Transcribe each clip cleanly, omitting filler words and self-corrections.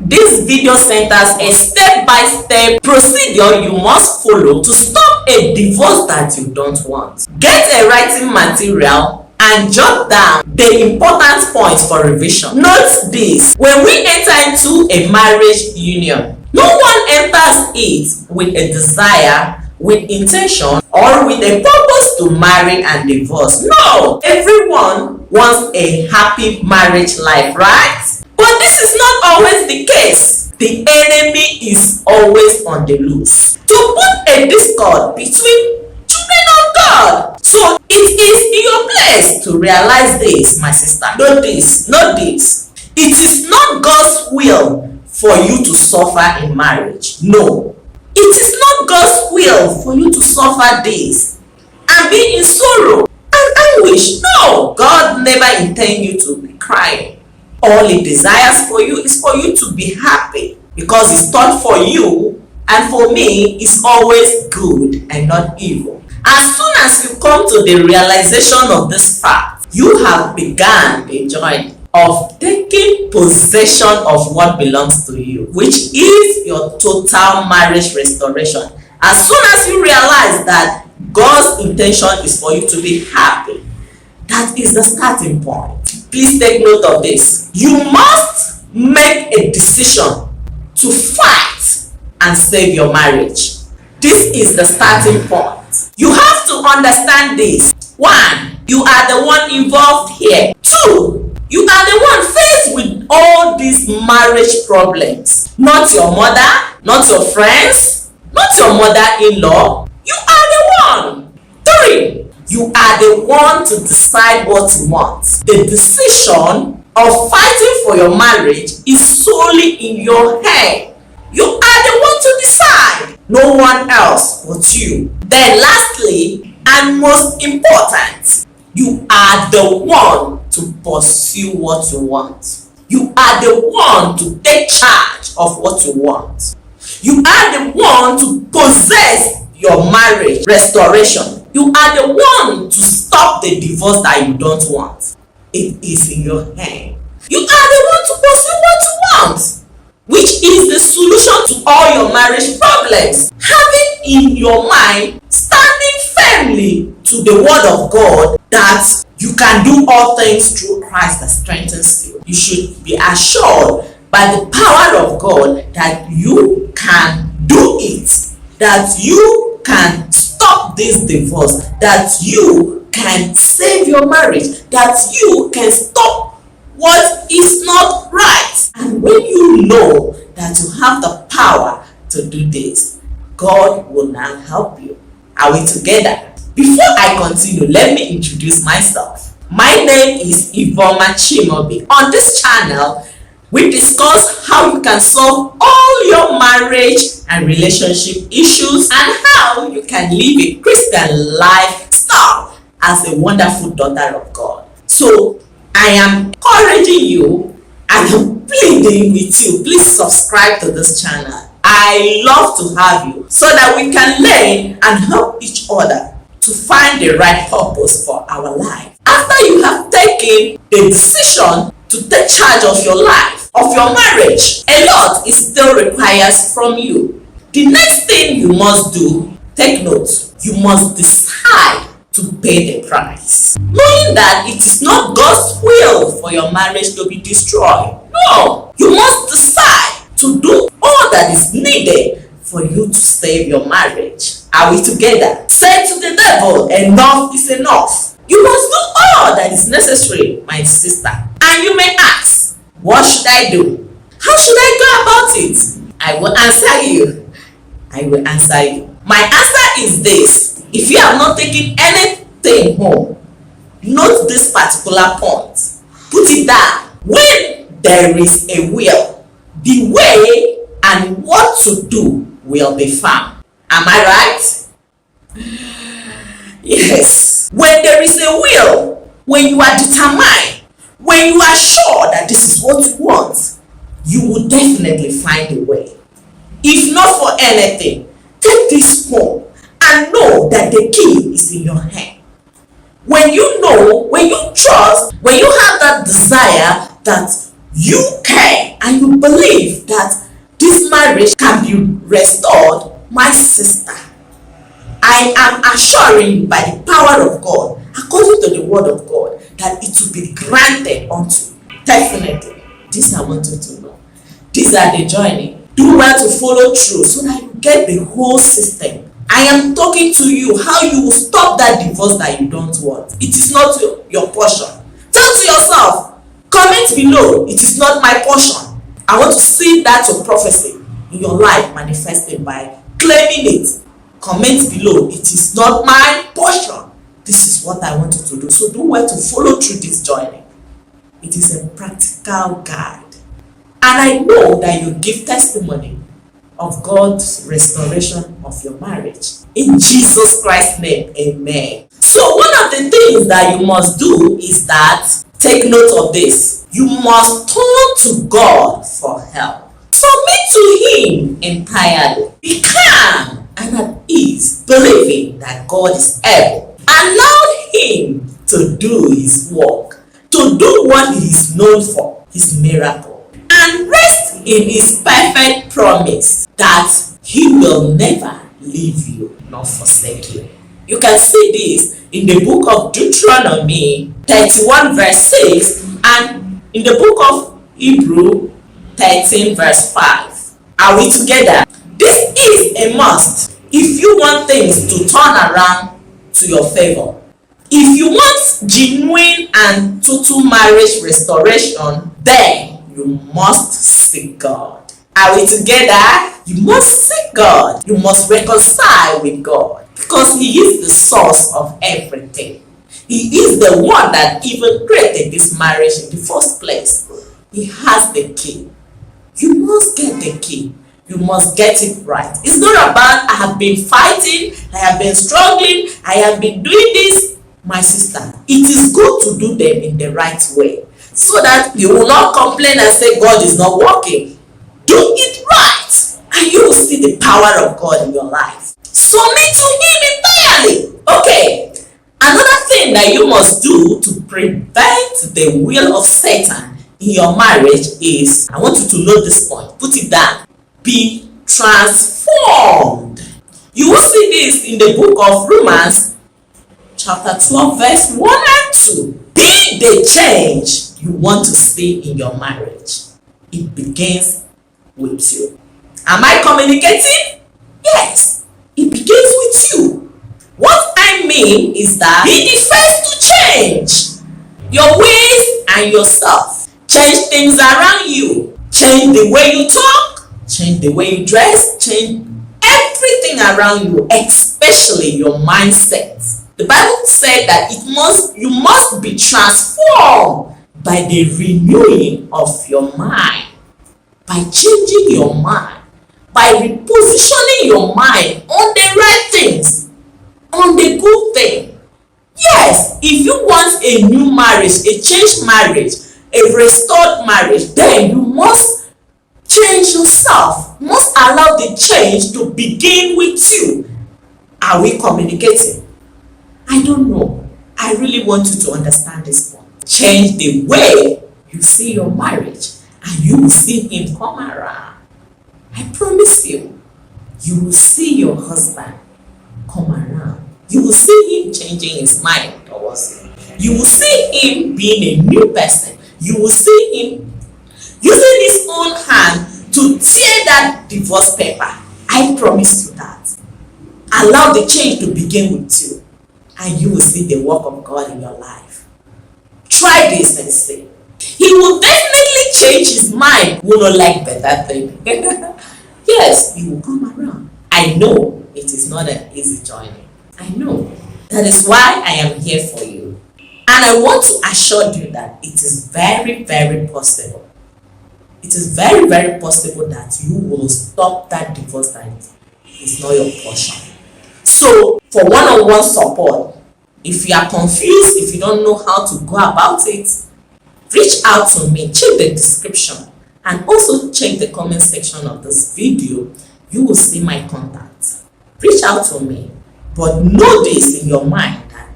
This video centers a step-by-step procedure you must follow to stop a divorce that you don't want. Get a writing material and jot down the important points for revision. Note this: when we enter into a marriage union, no one enters it with a desire, with intention, or with a purpose to marry and divorce. No! Everyone wants a happy marriage life, right? But this is not always the case. The enemy is always on the loose to put a discord between children of God. So it is in your place to realize this, my sister. Note this. It is not God's will for you to suffer in marriage. No. It is not God's will for you to suffer this and be in sorrow and anguish. No, God never intends you to be crying. All He desires for you is for you to be happy, because His thought for you and for me is always good and not evil. As soon as you come to the realization of this fact, you have begun a journey of taking possession of what belongs to you, which is your total marriage restoration. As soon as you realize that God's intention is for you to be happy, that is the starting point. Please take note of this. You must make a decision to fight and save your marriage. This is the starting point. You have to understand this. 1, you are the one involved here. 2, you are the one faced with all these marriage problems. Not your mother, not your friends, not your mother-in-law. You are the one. 3, you are the one to decide what you want. The decision of fighting for your marriage is solely in your head. You are the one to decide. No one else but you. Then lastly, and most important, you are the one to pursue what you want. You are the one to take charge of what you want. You are the one to possess your marriage restoration. You are the one to stop the divorce that you don't want. It is in your hand. You are the one to pursue what you want, which is the solution to all your marriage problems. Having in your mind, standing firmly to the word of God, that you can do all things through Christ that strengthens you. You should be assured by the power of God that you can do it, that you can stop this divorce, that you can save your marriage, that you can stop what is not right. And when you know that you have the power to do this, God will now help you. Are we together? Before I continue, let me introduce myself. My name is Ivuoma Chimaobi. On this channel, we discuss how you can solve all your marriage and relationship issues, and how you can live a Christian lifestyle as a wonderful daughter of God. So I am encouraging you and I'm pleading with you, please subscribe to this channel. I love to have you so that we can learn and help each other to find the right purpose for our life. After you have taken the decision to take charge of your life, of your marriage, a lot is still required from you. The next thing you must do, take note, you must decide to pay the price. Knowing that it is not God's will for your marriage to be destroyed. No, you must decide to do all that is needed for you to save your marriage. Are we together? Say to the devil, enough is enough. You must do all that is necessary, my sister. And you may ask, what should I do? How should I go about it? I will answer you. I will answer you. My answer is this. If you have not taken anything home, note this particular point. Put it down. When there is a will, the way and what to do will be found. Am I right? Yes. When there is a will, when you are determined, when you are sure that this is what you want, you will definitely find a way. If not for anything, take this home and know that the key is in your hand. When you know, when you trust, when you have that desire that you care and you believe that restored my sister. I am assuring you by the power of God, according to the word of God, that it will be granted unto you. Definitely. This I want you to know. These are the journey. Do well to follow through so that you get the whole system. I am talking to you how you will stop that divorce that you don't want. It is not your portion. Tell to yourself, comment below, it is not my portion. I want to see that your prophecy in your life manifested by claiming it. Comment below, it is not my portion. This is what I want you to do. So do well to follow through this journey. It is a practical guide. And I know that you give testimony of God's restoration of your marriage. In Jesus Christ's name, amen. So one of the things that you must do is that, take note of this, you must turn to God for help. Submit to Him entirely. Be calm and at ease, believing that God is able. Allow Him to do His work, to do what He is known for, His miracle, and rest in His perfect promise that He will never leave you nor forsake you. You can see this in the book of Deuteronomy 31 verse 6 and in the book of Hebrew 13 verse 5. Are we together? This is a must if you want things to turn around to your favor. If you want genuine and total marriage restoration, then you must seek God. Are we together? You must seek God. You must reconcile with God because He is the source of everything. He is the one that even created this marriage in the first place. He has the key. You must get the key. You must get it right. It's not about I have been fighting, I have been struggling, I have been doing this. My sister, it is good to do them in the right way so that you will not complain and say God is not working. Do it right and you will see the power of God in your life. Submit to Him entirely. Okay, another thing that you must do to prevent the will of Satan in your marriage is, I want you to note this point, put it down, be transformed. You will see this in the book of Romans chapter 12 verse 1 and 2. Be the change you want to see in your marriage. It begins with you. Am I communicating? Yes, it begins with you. What I mean is that be the first to change your ways and yourself. Change things around you. Change the way you talk. Change the way you dress. Change everything around you, especially your mindset. The Bible said that you must be transformed by the renewing of your mind, by changing your mind, by repositioning your mind on the right things, on the good thing. Yes, if you want a new marriage, a changed marriage, a restored marriage, then you must change yourself. You must allow the change to begin with you. Are we communicating? I don't know. I really want you to understand this point. Change the way you see your marriage and you will see Him come around. I promise you, you will see your husband come around. You will see him changing his mind towards you. You will see him being a new person. You will see him using his own hand to tear that divorce paper. I promise you that. Allow the change to begin with you, and you will see the work of God in your life. Try this and see. He will definitely change his mind. Will not like better thing. Yes, he will come around. I know it is not an easy journey. I know. That is why I am here for you. And I want to assure you that it is very, very possible. It is very, very possible that you will stop that divorce that is not your portion. So, for one-on-one support, if you are confused, if you don't know how to go about it, reach out to me. Check the description and also check the comment section of this video. You will see my contact. Reach out to me. But know this in your mind that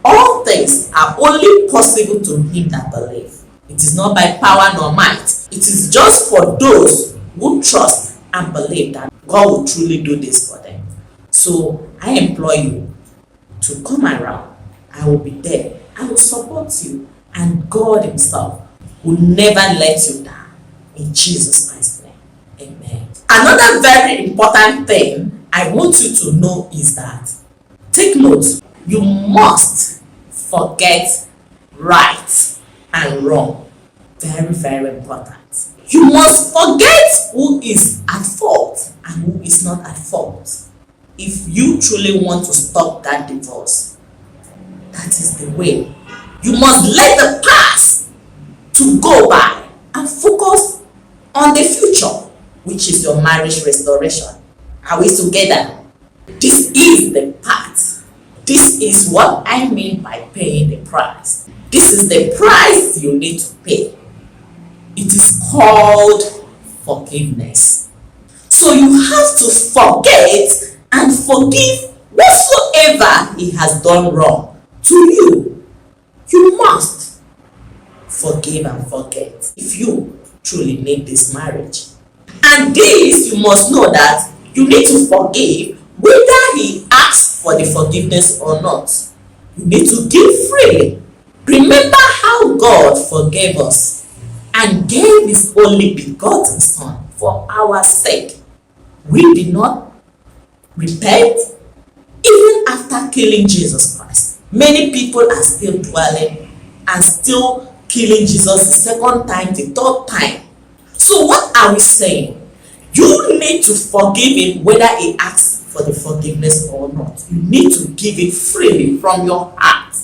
all things are only possible to him that believe. It is not by power nor might. It is just for those who trust and believe that God will truly do this for them. So I implore you to come around. I will be there. I will support you, and God himself will never let you down. In Jesus Christ's name, amen. Another very important thing I want you to know is that, take note, you must forget right and wrong. Very, very important. You must forget who is at fault and who is not at fault. If you truly want to stop that divorce, that is the way. You must let the past to go by and focus on the future, which is your marriage restoration. Are we together? This is the path. This is what I mean by paying the price. This is the price you need to pay. It is called forgiveness. So you have to forget and forgive whatsoever he has done wrong to you. You must forgive and forget if you truly need this marriage. And this, you must know that you need to forgive whether he asks for the forgiveness or not. You need to give freely. Remember how God forgave us and gave his only begotten Son for our sake. We did not repent even after killing Jesus Christ. Many people are still dwelling and still killing Jesus the second time, the third time. So what are we saying? You need to forgive him whether he asks for the forgiveness or not. You need to give it freely from your heart.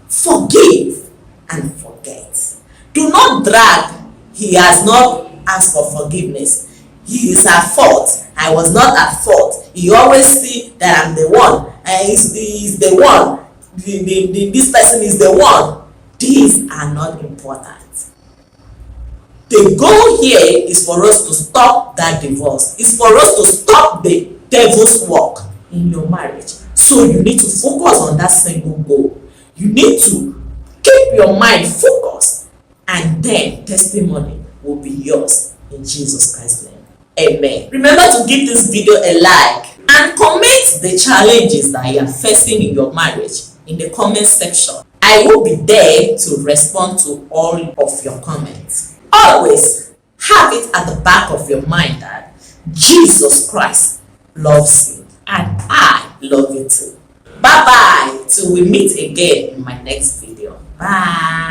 Forgive and forget. Do not drag. He has not asked for forgiveness. He is at fault. I was not at fault. He always see that I'm the one. He's the one. This person is the one. These are not important. The goal here is for us to stop that divorce. It's for us to stop the devil's work in your marriage. So you need to focus on that single goal. You need to keep your mind focused, and then testimony will be yours in Jesus Christ's name. Amen. Remember to give this video a like and comment the challenges that you are facing in your marriage in the comment section. I will be there to respond to all of your comments. Always have it at the back of your mind that Jesus Christ loves you and I love you too. Bye bye till we meet again in my next video. Bye.